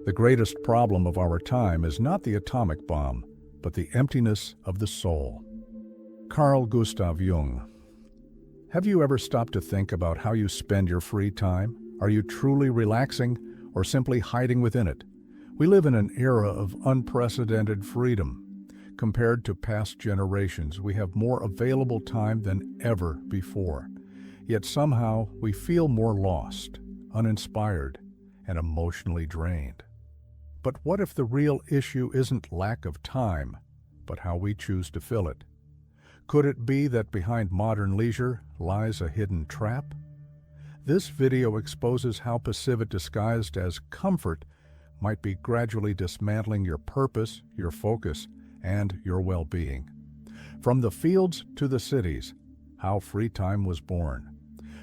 The greatest problem of our time is not the atomic bomb, but the emptiness of the soul. Carl Gustav Jung. Have you ever stopped to think about how you spend your free time? Are you truly relaxing or simply hiding within it? We live in an era of unprecedented freedom. Compared to past generations, we have more available time than ever before. Yet somehow we feel more lost, uninspired, and emotionally drained. But what if the real issue isn't lack of time, but how we choose to fill it? Could it be that behind modern leisure lies a hidden trap? This video exposes how passivity disguised as comfort might be gradually dismantling your purpose, your focus, and your well-being. From the fields to the cities, how free time was born.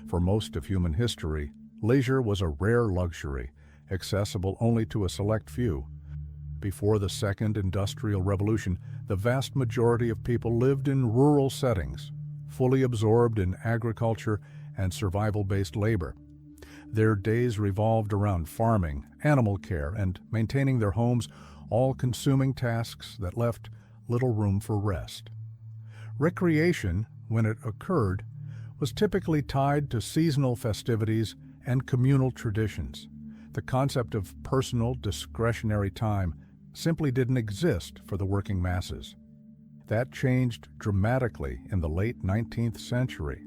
For most of human history, leisure was a rare luxury, accessible only to a select few. Before the Second Industrial Revolution, the vast majority of people lived in rural settings, fully absorbed in agriculture and survival-based labor. Their days revolved around farming, animal care, and maintaining their homes, all-consuming tasks that left little room for rest. Recreation, when it occurred, was typically tied to seasonal festivities and communal traditions. The concept of personal, discretionary time simply didn't exist for the working masses. That changed dramatically in the late 19th century.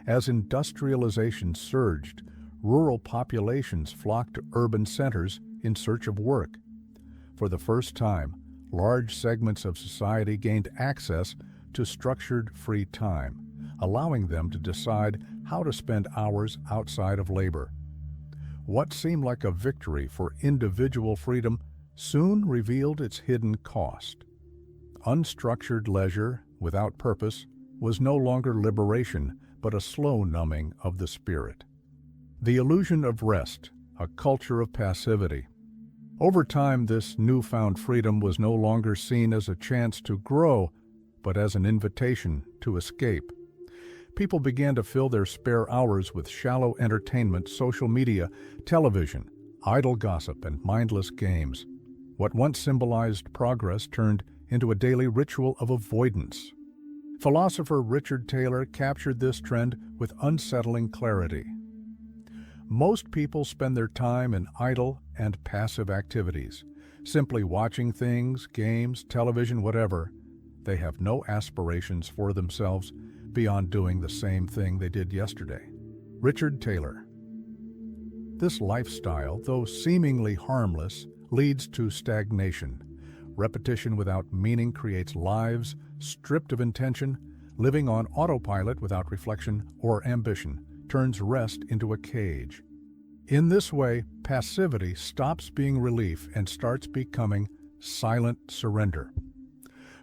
As industrialization surged, rural populations flocked to urban centers in search of work. For the first time, large segments of society gained access to structured free time, allowing them to decide how to spend hours outside of labor. What seemed like a victory for individual freedom soon revealed its hidden cost. Unstructured leisure without purpose was no longer liberation, but a slow numbing of the spirit. The illusion of rest, a culture of passivity. Over time, this newfound freedom was no longer seen as a chance to grow, but as an invitation to escape. People began to fill their spare hours with shallow entertainment, social media, television, idle gossip, and mindless games. What once symbolized progress turned into a daily ritual of avoidance. Philosopher Richard Taylor captured this trend with unsettling clarity. Most people spend their time in idle and passive activities, simply watching things, games, television, whatever. They have no aspirations for themselves beyond doing the same thing they did yesterday. Richard Taylor. This lifestyle, though seemingly harmless, leads to stagnation. Repetition without meaning creates lives stripped of intention. Living on autopilot without reflection or ambition turns rest into a cage. In this way, passivity stops being relief and starts becoming silent surrender.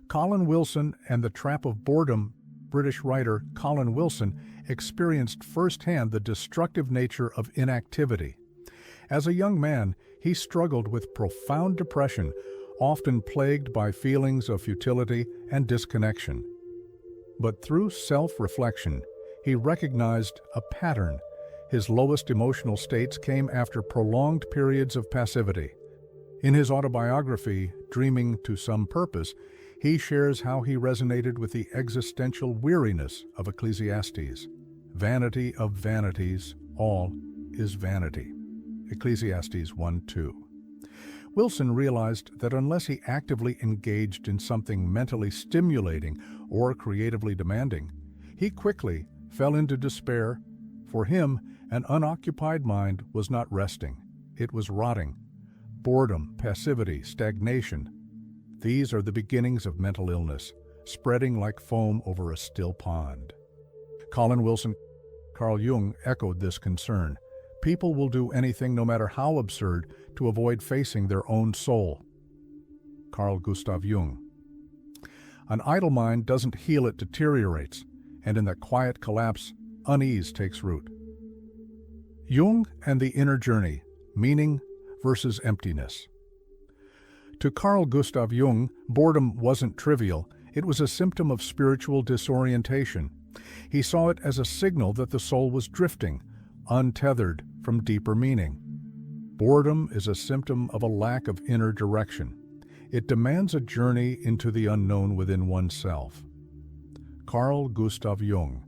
Colin Wilson and the Trap of Boredom. British writer Colin Wilson experienced firsthand the destructive nature of inactivity. As a young man, he struggled with profound depression, often plagued by feelings of futility and disconnection. But through self-reflection, he recognized a pattern. His lowest emotional states came after prolonged periods of passivity. In his autobiography, Dreaming to Some Purpose, he shares how he resonated with the existential weariness of Ecclesiastes. Vanity of vanities, all is vanity. Ecclesiastes 1:2. Wilson realized that unless he actively engaged in something mentally stimulating or creatively demanding, he quickly fell into despair. For him, an unoccupied mind was not resting, it was rotting. Boredom, passivity, stagnation. These are the beginnings of mental illness, spreading like foam over a still pond. Colin Wilson. Carl Jung echoed this concern. People will do anything, no matter how absurd, to avoid facing their own soul. Carl Gustav Jung. An idle mind doesn't heal, it deteriorates, and in that quiet collapse, unease takes root. Jung and the Inner Journey, Meaning versus Emptiness. To Carl Gustav Jung, boredom wasn't trivial, it was a symptom of spiritual disorientation. He saw it as a signal that the soul was drifting, untethered from deeper meaning. Boredom is a symptom of a lack of inner direction. It demands a journey into the unknown within oneself. Carl Gustav Jung.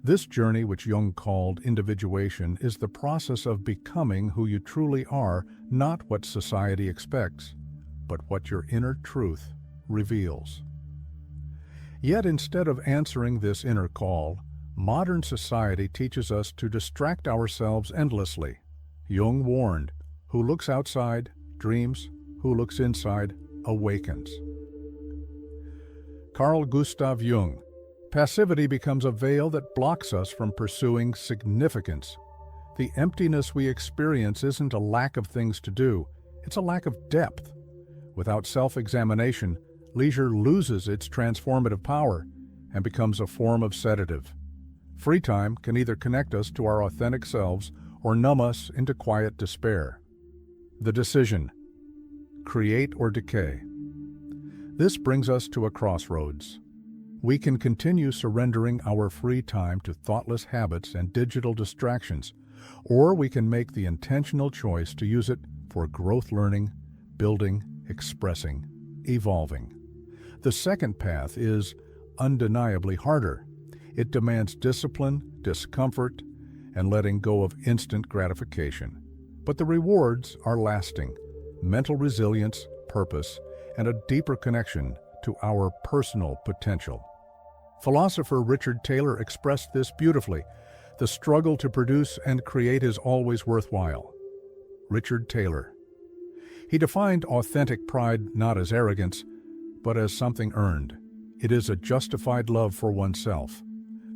This journey, which Jung called individuation, is the process of becoming who you truly are, not what society expects, but what your inner truth reveals. Yet instead of answering this inner call, modern society teaches us to distract ourselves endlessly. Jung warned, "Who looks outside dreams, who looks inside awakens." Carl Gustav Jung. Passivity becomes a veil that blocks us from pursuing significance. The emptiness we experience isn't a lack of things to do, it's a lack of depth. Without self-examination, leisure loses its transformative power and becomes a form of sedative. Free time can either connect us to our authentic selves or numb us into quiet despair. The decision: create or decay. This brings us to a crossroads. We can continue surrendering our free time to thoughtless habits and digital distractions, or we can make the intentional choice to use it for growth, learning, building, expressing, evolving. The second path is undeniably harder. It demands discipline, discomfort, and letting go of instant gratification. But the rewards are lasting: mental resilience, purpose, and a deeper connection to our personal potential. Philosopher Richard Taylor expressed this beautifully: "The struggle to produce and create is always worthwhile." Richard Taylor. He defined authentic pride not as arrogance, but as something earned. It is a justified love for oneself.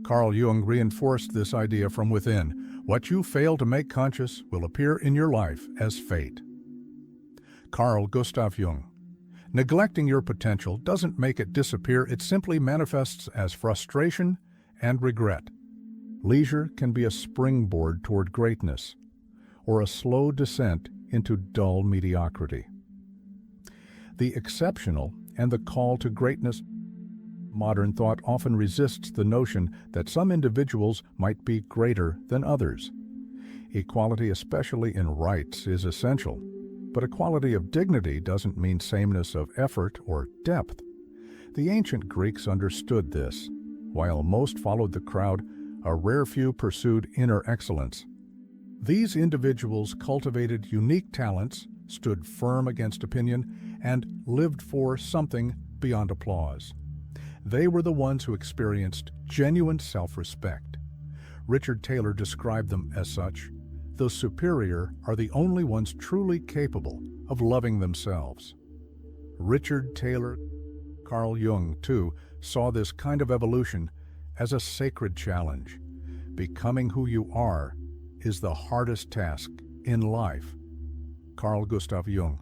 Carl Jung reinforced this idea from within. What you fail to make conscious will appear in your life as fate. Carl Gustav Jung. Neglecting your potential doesn't make it disappear, it simply manifests as frustration and regret. Leisure can be a springboard toward greatness, or a slow descent into dull mediocrity. The exceptional and the call to greatness. Modern thought often resists the notion that some individuals might be greater than others. Equality, especially in rights, is essential. But equality of dignity doesn't mean sameness of effort or depth. The ancient Greeks understood this. While most followed the crowd, a rare few pursued inner excellence. These individuals cultivated unique talents, stood firm against opinion, and lived for something beyond applause. They were the ones who experienced genuine self-respect. Richard Taylor described them as such. The superior are the only ones truly capable of loving themselves. Richard Taylor. Carl Jung, too, saw this kind of evolution as a sacred challenge. Becoming who you are is the hardest task in life. Carl Gustav Jung.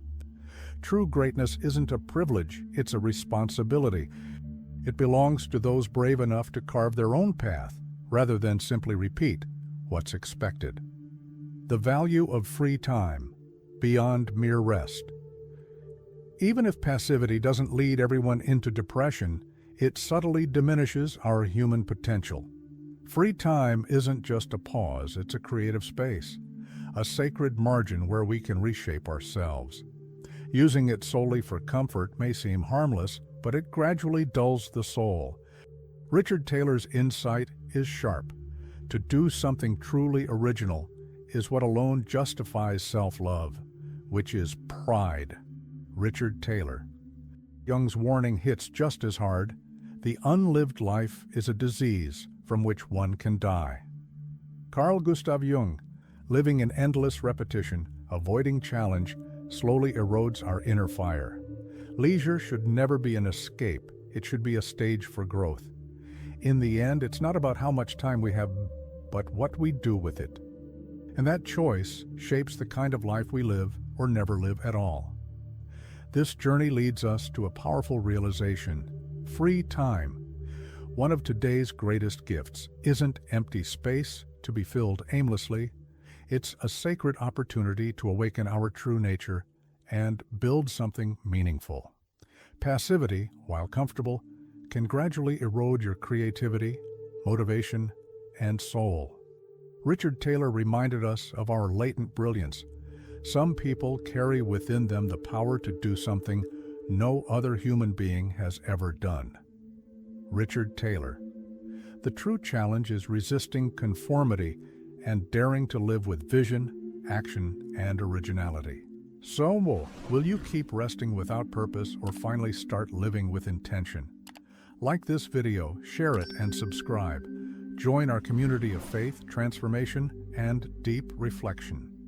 True greatness isn't a privilege, it's a responsibility. It belongs to those brave enough to carve their own path, rather than simply repeat what's expected. The value of free time, beyond mere rest. Even if passivity doesn't lead everyone into depression, it subtly diminishes our human potential. Free time isn't just a pause, it's a creative space, a sacred margin where we can reshape ourselves. Using it solely for comfort may seem harmless, but it gradually dulls the soul. Richard Taylor's insight is sharp. To do something truly original is what alone justifies self-love, which is pride. Richard Taylor. Jung's warning hits just as hard. The unlived life is a disease from which one can die. Carl Gustav Jung. Living in endless repetition, avoiding challenge, slowly erodes our inner fire. Leisure should never be an escape. It should be a stage for growth. In the end, it's not about how much time we have, but what we do with it. And that choice shapes the kind of life we live or never live at all. This journey leads us to a powerful realization: free time. One of today's greatest gifts isn't empty space to be filled aimlessly. It's a sacred opportunity to awaken our true nature and build something meaningful. Passivity, while comfortable, can gradually erode your creativity, motivation, and soul. Richard Taylor reminded us of our latent brilliance. Some people carry within them the power to do something no other human being has ever done. Richard Taylor. The true challenge is resisting conformity and daring to live with vision, action, and originality. So, will you keep resting without purpose or finally start living with intention? Like this video, share it, and subscribe. Join our community of faith, transformation, and deep reflection.